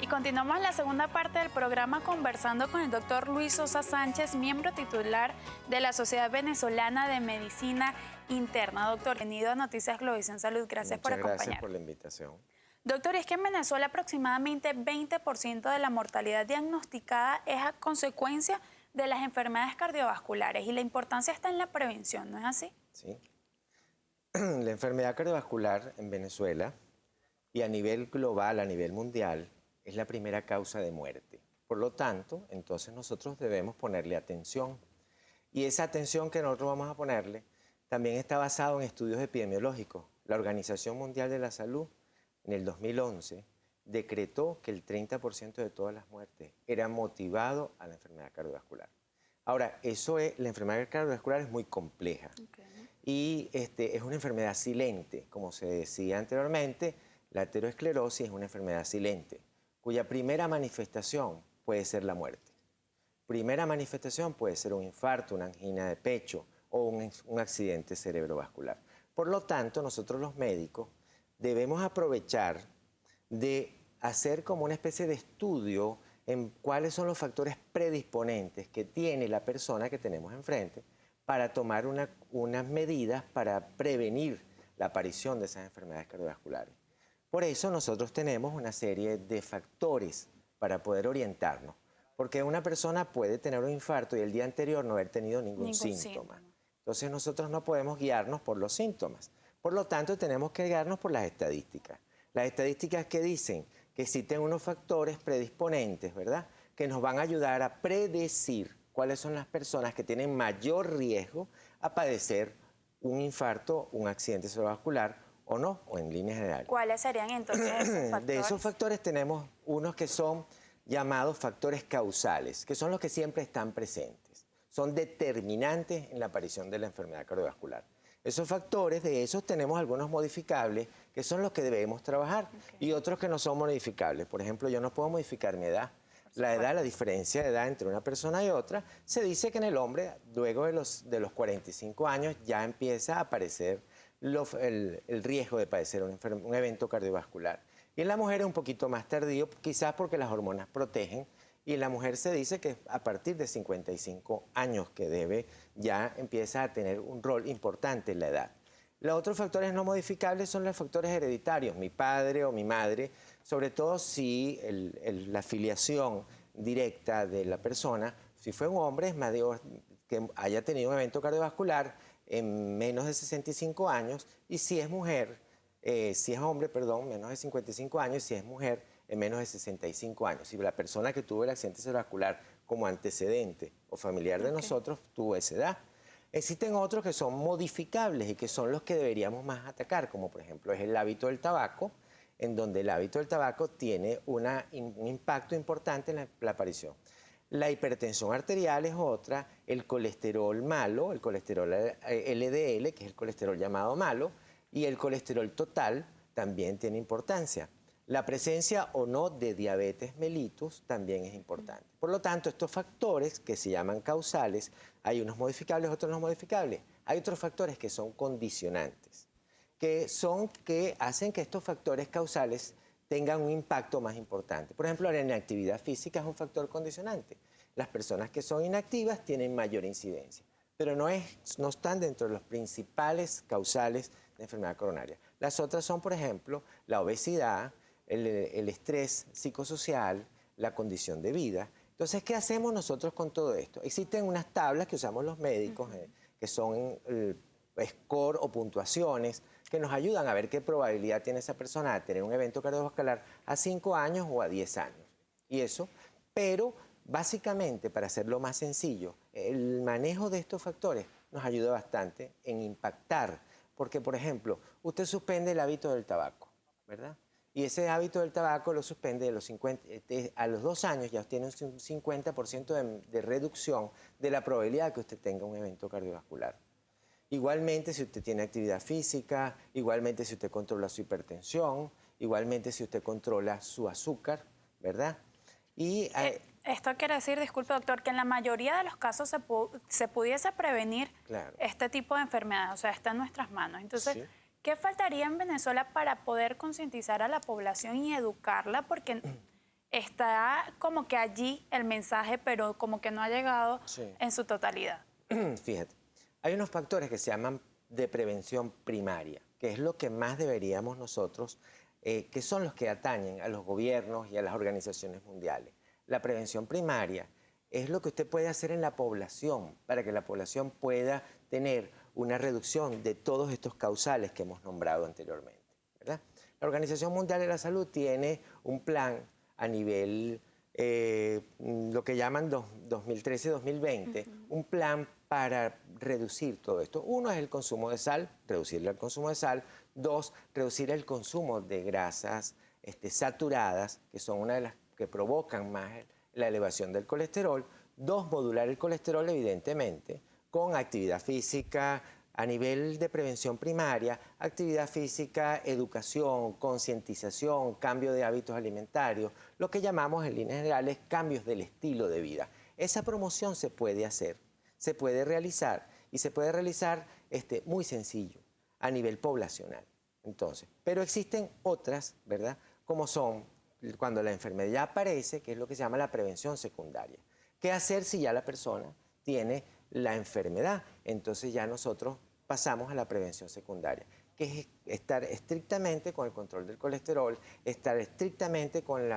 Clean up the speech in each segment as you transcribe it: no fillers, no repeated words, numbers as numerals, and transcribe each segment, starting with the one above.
continuamos en la segunda parte del programa conversando con el doctor Luis Sosa Sánchez, miembro titular de la Sociedad Venezolana de Medicina Interna. Doctor, bienvenido a Noticias Globovisión Salud. Gracias por acompañarnos. Gracias por la invitación. Doctor, es que en Venezuela aproximadamente 20% de la mortalidad diagnosticada es a consecuencia de las enfermedades cardiovasculares y la importancia está en la prevención, ¿no es así? Sí. La enfermedad cardiovascular en Venezuela y a nivel global, a nivel mundial, es la primera causa de muerte. Por lo tanto, entonces nosotros debemos ponerle atención. Y esa atención que nosotros vamos a ponerle también está basado en estudios epidemiológicos. La Organización Mundial de la Salud, en el 2011, decretó que el 30% de todas las muertes era motivado a la enfermedad cardiovascular. Ahora, la enfermedad cardiovascular es muy compleja. Y es una enfermedad silente, como se decía anteriormente. La aterosclerosis es una enfermedad silente, cuya primera manifestación puede ser la muerte. Primera manifestación puede ser un infarto, una angina de pecho o un accidente cerebrovascular. Por lo tanto, nosotros los médicos debemos aprovechar de hacer como una especie de estudio en cuáles son los factores predisponentes que tiene la persona que tenemos enfrente para tomar unas medidas para prevenir la aparición de esas enfermedades cardiovasculares. Por eso nosotros tenemos una serie de factores para poder orientarnos, porque una persona puede tener un infarto y el día anterior no haber tenido ningún síntoma. Entonces nosotros no podemos guiarnos por los síntomas. Por lo tanto, tenemos que guiarnos por las estadísticas. Las estadísticas que dicen que existen unos factores predisponentes, ¿verdad?, que nos van a ayudar a predecir cuáles son las personas que tienen mayor riesgo a padecer un infarto, un accidente cerebrovascular o no, o en línea general. ¿Cuáles serían entonces esos factores? De esos factores tenemos unos que son llamados factores causales, que son los que siempre están presentes. Son determinantes en la aparición de la enfermedad cardiovascular. Esos factores, de esos tenemos algunos modificables, que son los que debemos trabajar, y otros que no son modificables. Por ejemplo, yo no puedo modificar mi edad. La edad, la diferencia de edad entre una persona y otra, se dice que en el hombre, luego de los 45 años, ya empieza a aparecer el riesgo de padecer un evento cardiovascular. Y en la mujer es un poquito más tardío, quizás porque las hormonas protegen, y en la mujer se dice que a partir de 55 años que ya empieza a tener un rol importante en la edad. Los otros factores no modificables son los factores hereditarios, mi padre o mi madre, sobre todo si la filiación directa de la persona, si fue un hombre, es más que haya tenido un evento cardiovascular en menos de 65 años, y si es mujer, si es hombre, perdón, menos de 55 años, si es mujer, en menos de 65 años. Si la persona que tuvo el accidente cerebrovascular como antecedente o familiar de nosotros tuvo esa edad. Existen otros que son modificables y que son los que deberíamos más atacar, como por ejemplo es el hábito del tabaco, en donde el hábito del tabaco tiene un impacto importante en la aparición. La hipertensión arterial es otra, el colesterol malo, el colesterol LDL, que es el colesterol llamado malo, y el colesterol total también tiene importancia. La presencia o no de diabetes mellitus también es importante. Por lo tanto, estos factores que se llaman causales, hay unos modificables, otros no modificables. Hay otros factores que son condicionantes, que hacen que estos factores causales tengan un impacto más importante. Por ejemplo, la inactividad física es un factor condicionante. Las personas que son inactivas tienen mayor incidencia, pero no están dentro de los principales causales de enfermedad coronaria. Las otras son, por ejemplo, la obesidad, el estrés psicosocial, la condición de vida. Entonces, ¿qué hacemos nosotros con todo esto? Existen unas tablas que usamos los médicos, que son score o puntuaciones, que nos ayudan a ver qué probabilidad tiene esa persona de tener un evento cardiovascular a 5 años o a 10 años. Y eso, pero básicamente, para hacerlo más sencillo, el manejo de estos factores nos ayuda bastante en impactar. Porque, por ejemplo, usted suspende el hábito del tabaco, ¿verdad? Y ese hábito del tabaco lo suspende a los 2 años, ya tiene un 50% de reducción de la probabilidad de que usted tenga un evento cardiovascular. Igualmente si usted tiene actividad física, igualmente si usted controla su hipertensión, igualmente si usted controla su azúcar, ¿verdad? Y esto quiere decir, disculpe doctor, que en la mayoría de los casos se pudiese prevenir este tipo de enfermedad, o sea, está en nuestras manos. Entonces, sí. ¿Qué faltaría en Venezuela para poder concientizar a la población y educarla? Porque está como que allí el mensaje, pero como que no ha llegado Sí. en su totalidad. Fíjate, hay unos factores que se llaman de prevención primaria, que es lo que más deberíamos nosotros, que son los que atañen a los gobiernos y a las organizaciones mundiales. La prevención primaria es lo que usted puede hacer en la población para que la población pueda tener una reducción de todos estos causales que hemos nombrado anteriormente, ¿verdad? La Organización Mundial de la Salud tiene un plan a nivel, lo que llaman 2013-2020, un plan para reducir todo esto. Uno es el consumo de sal, reducir el consumo de sal. Dos, reducir el consumo de grasas saturadas, que son una de las que provocan más la elevación del colesterol. Dos, modular el colesterol, evidentemente, con actividad física, a nivel de prevención primaria, actividad física, educación, concientización, cambio de hábitos alimentarios, lo que llamamos en líneas generales cambios del estilo de vida. Esa promoción se puede hacer, se puede realizar y se puede realizar muy sencillo a nivel poblacional. Entonces, pero existen otras, ¿verdad? Como son cuando la enfermedad ya aparece, que es lo que se llama la prevención secundaria. ¿Qué hacer si ya la persona tiene la enfermedad? Entonces ya nosotros pasamos a la prevención secundaria, que es estar estrictamente con el control del colesterol, estar estrictamente con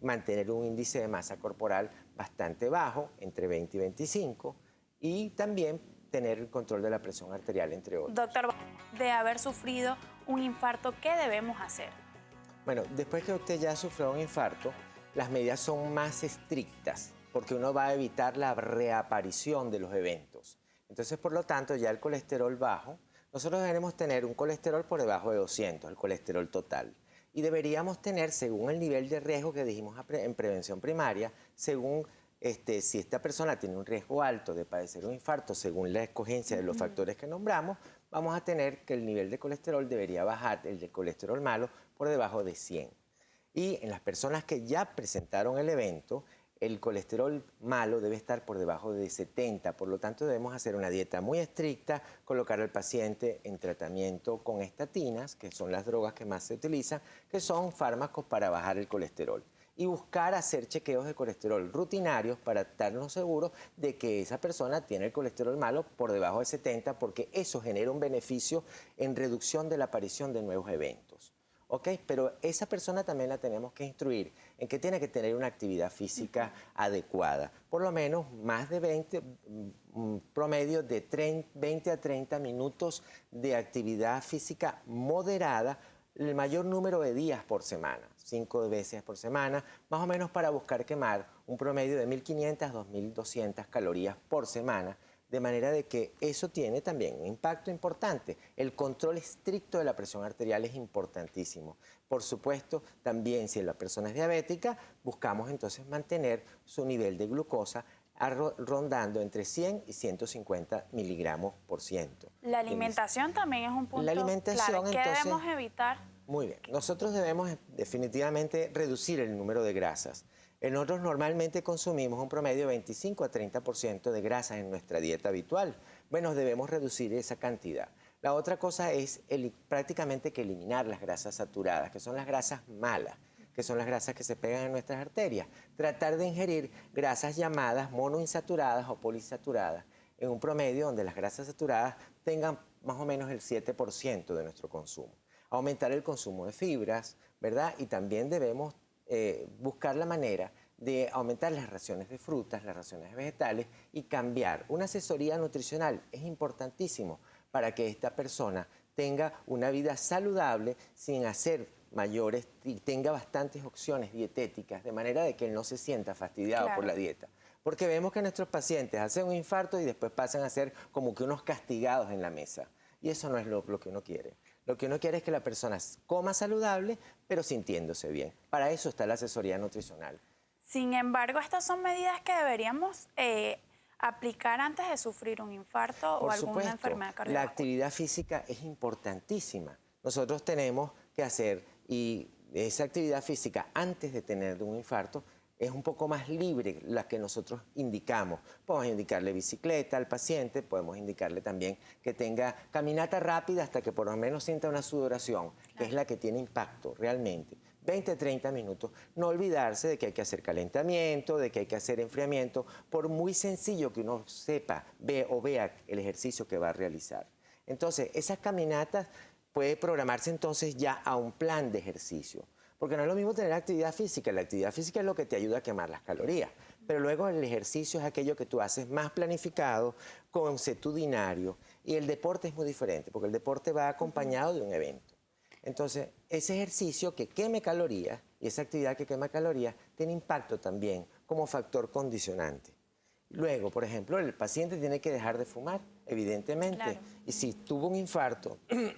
mantener un índice de masa corporal bastante bajo, entre 20 y 25, y también tener el control de la presión arterial, entre otros. Doctor, de haber sufrido un infarto, ¿qué debemos hacer? Bueno, después que usted ya sufrió un infarto, las medidas son más estrictas, porque uno va a evitar la reaparición de los eventos. Entonces, por lo tanto, ya el colesterol bajo, nosotros debemos tener un colesterol por debajo de 200, el colesterol total. Y deberíamos tener, según el nivel de riesgo que dijimos en prevención primaria, según si esta persona tiene un riesgo alto de padecer un infarto, según la escogencia de los factores que nombramos, vamos a tener que el nivel de colesterol debería bajar, el de colesterol malo, por debajo de 100. Y en las personas que ya presentaron el evento, el colesterol malo debe estar por debajo de 70, por lo tanto debemos hacer una dieta muy estricta, colocar al paciente en tratamiento con estatinas, que son las drogas que más se utilizan, que son fármacos para bajar el colesterol, y buscar hacer chequeos de colesterol rutinarios para estarnos seguros de que esa persona tiene el colesterol malo por debajo de 70, porque eso genera un beneficio en reducción de la aparición de nuevos eventos. ¿Ok? Pero esa persona también la tenemos que instruir en que tiene que tener una actividad física adecuada, por lo menos más de 20, promedio de 20 a 30 minutos de actividad física moderada, el mayor número de días por semana, 5 veces por semana, más o menos para buscar quemar un promedio de 1.500 a 2.200 calorías por semana, de manera de que eso tiene también un impacto importante. El control estricto de la presión arterial es importantísimo. Por supuesto, también si la persona es diabética, buscamos entonces mantener su nivel de glucosa rondando entre 100 y 150 miligramos por ciento. La alimentación también es un punto La alimentación, clave. ¿Qué entonces, debemos evitar? Muy bien. Nosotros debemos definitivamente reducir el número de grasas. Nosotros normalmente consumimos un promedio de 25 a 30% de grasas en nuestra dieta habitual. Bueno, debemos reducir esa cantidad. La otra cosa es prácticamente que eliminar las grasas saturadas, que son las grasas malas, que son las grasas que se pegan en nuestras arterias. Tratar de ingerir grasas llamadas monoinsaturadas o poliinsaturadas en un promedio donde las grasas saturadas tengan más o menos el 7% de nuestro consumo. Aumentar el consumo de fibras, ¿verdad? Y también debemos buscar la manera de aumentar las raciones de frutas, las raciones de vegetales y cambiar. Una asesoría nutricional es importantísimo para que esta persona tenga una vida saludable sin hacer mayores y tenga bastantes opciones dietéticas, de manera de que él no se sienta fastidiado por la dieta. Porque vemos que nuestros pacientes hacen un infarto y después pasan a ser como que unos castigados en la mesa. Y eso no es lo que uno quiere. Lo que uno quiere es que la persona coma saludable, pero sintiéndose bien. Para eso está la asesoría nutricional. Sin embargo, estas son medidas que deberíamos aplicar antes de sufrir un infarto o alguna enfermedad cardiovascular. La actividad física es importantísima. Nosotros tenemos que hacer, y esa actividad física antes de tener un infarto es un poco más libre la que nosotros indicamos. Podemos indicarle bicicleta al paciente, podemos indicarle también que tenga caminata rápida hasta que por lo menos sienta una sudoración, que es la que tiene impacto realmente. 20, 30 minutos. No olvidarse de que hay que hacer calentamiento, de que hay que hacer enfriamiento, por muy sencillo que uno sepa, vea el ejercicio que va a realizar. Entonces, esas caminatas puede programarse entonces ya a un plan de ejercicio. Porque no es lo mismo tener actividad física. La actividad física es lo que te ayuda a quemar las calorías. Pero luego el ejercicio es aquello que tú haces más planificado, consuetudinario. Y el deporte es muy diferente, porque el deporte va acompañado de un evento. Entonces, ese ejercicio que queme calorías y esa actividad que quema calorías tiene impacto también como factor condicionante. Luego, por ejemplo, el paciente tiene que dejar de fumar, evidentemente. Claro. Y si tuvo un infarto,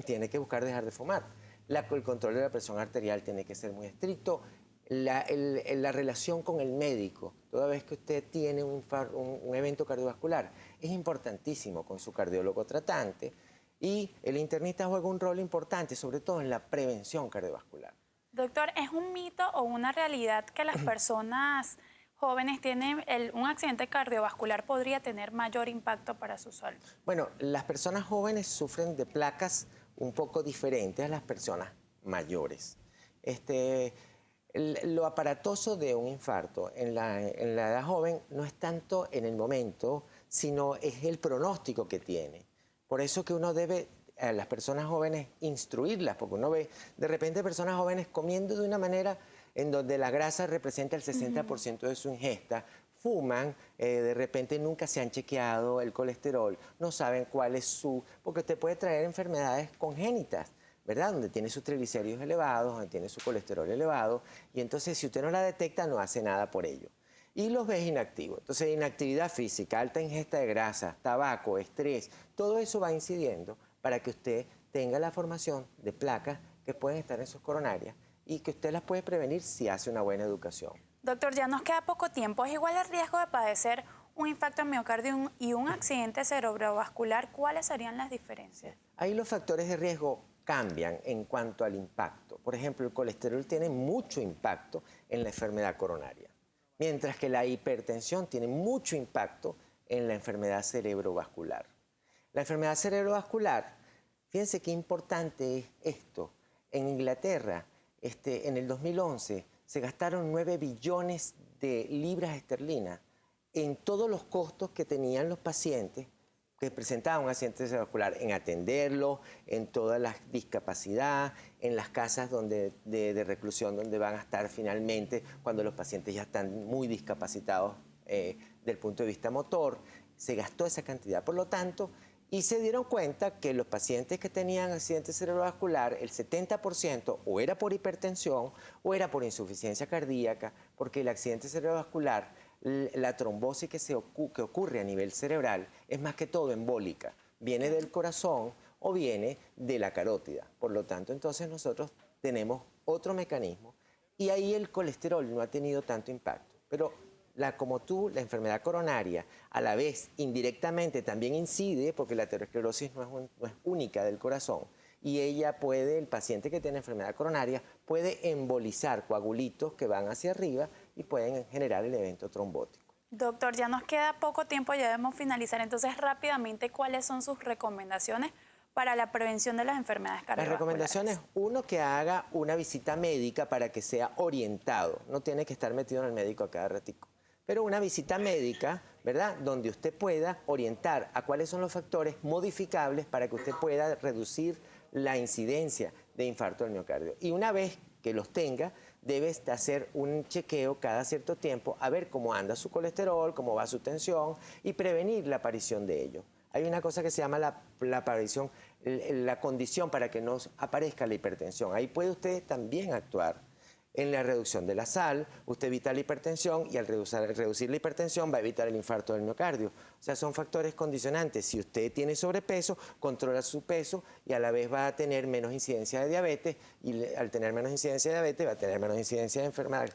tiene que buscar dejar de fumar. El control de la presión arterial tiene que ser muy estricto. La relación con el médico, toda vez que usted tiene un evento cardiovascular, es importantísimo con su cardiólogo tratante. Y el internista juega un rol importante, sobre todo en la prevención cardiovascular. Doctor, ¿es un mito o una realidad que las personas jóvenes tienen un accidente cardiovascular podría tener mayor impacto para su salud? Bueno, las personas jóvenes sufren de placas un poco diferentes a las personas mayores. Lo aparatoso de un infarto en la edad joven no es tanto en el momento, sino es el pronóstico que tiene. Por eso que uno debe a las personas jóvenes instruirlas, porque uno ve de repente personas jóvenes comiendo de una manera en donde la grasa representa el 60% de su ingesta, fuman, de repente nunca se han chequeado el colesterol, no saben cuál es porque te puede traer enfermedades congénitas, ¿verdad? Donde tiene sus triglicéridos elevados, donde tiene su colesterol elevado, y entonces si usted no la detecta, no hace nada por ello. Y los ves inactivos. Entonces, inactividad física, alta ingesta de grasa, tabaco, estrés, todo eso va incidiendo para que usted tenga la formación de placas que pueden estar en sus coronarias y que usted las puede prevenir si hace una buena educación. Doctor, ya nos queda poco tiempo. ¿Es igual el riesgo de padecer un infarto en miocardio y un accidente cerebrovascular? ¿Cuáles serían las diferencias? Ahí los factores de riesgo cambian en cuanto al impacto. Por ejemplo, el colesterol tiene mucho impacto en la enfermedad coronaria, mientras que la hipertensión tiene mucho impacto en la enfermedad cerebrovascular. La enfermedad cerebrovascular, fíjense qué importante es esto. En Inglaterra, en el 2011, se gastaron 9 billones de libras esterlinas en todos los costos que tenían los pacientes que presentaban un accidente cerebrovascular, en atenderlo, en toda la discapacidad, en las casas de reclusión donde van a estar finalmente cuando los pacientes ya están muy discapacitados del punto de vista motor. Se gastó esa cantidad, por lo tanto, y se dieron cuenta que los pacientes que tenían accidente cerebrovascular, el 70% o era por hipertensión o era por insuficiencia cardíaca, porque el accidente cerebrovascular, la trombosis que ocurre a nivel cerebral es más que todo embólica, viene del corazón o viene de la carótida. Por lo tanto, entonces nosotros tenemos otro mecanismo y ahí el colesterol no ha tenido tanto impacto. Pero la enfermedad coronaria, a la vez indirectamente también incide, porque la aterosclerosis no es única del corazón, y el paciente que tiene enfermedad coronaria puede embolizar coagulitos que van hacia arriba y pueden generar el evento trombótico. Doctor, ya nos queda poco tiempo, ya debemos finalizar. Entonces, rápidamente, ¿cuáles son sus recomendaciones para la prevención de las enfermedades cardiovasculares? Las recomendaciones, uno, que haga una visita médica para que sea orientado. No tiene que estar metido en el médico a cada ratico. Pero una visita médica, ¿verdad?, donde usted pueda orientar a cuáles son los factores modificables para que usted pueda reducir la incidencia de infarto del miocardio. Y una vez que los tenga, debe hacer un chequeo cada cierto tiempo a ver cómo anda su colesterol, cómo va su tensión y prevenir la aparición de ello. Hay una cosa que se llama la condición para que no aparezca la hipertensión. Ahí puede usted también actuar en la reducción de la sal. Usted evita la hipertensión y al reducir la hipertensión va a evitar el infarto del miocardio. O sea, son factores condicionantes. Si usted tiene sobrepeso, controla su peso y a la vez va a tener menos incidencia de diabetes y al tener menos incidencia de diabetes va a tener menos incidencia de enfermedad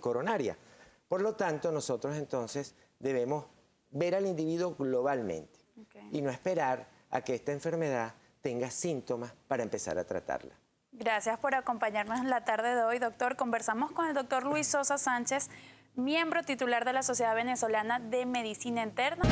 coronaria. Por lo tanto, nosotros entonces debemos ver al individuo globalmente y no esperar a que esta enfermedad tenga síntomas para empezar a tratarla. Gracias por acompañarnos en la tarde de hoy, doctor. Conversamos con el doctor Luis Sosa Sánchez, miembro titular de la Sociedad Venezolana de Medicina Interna.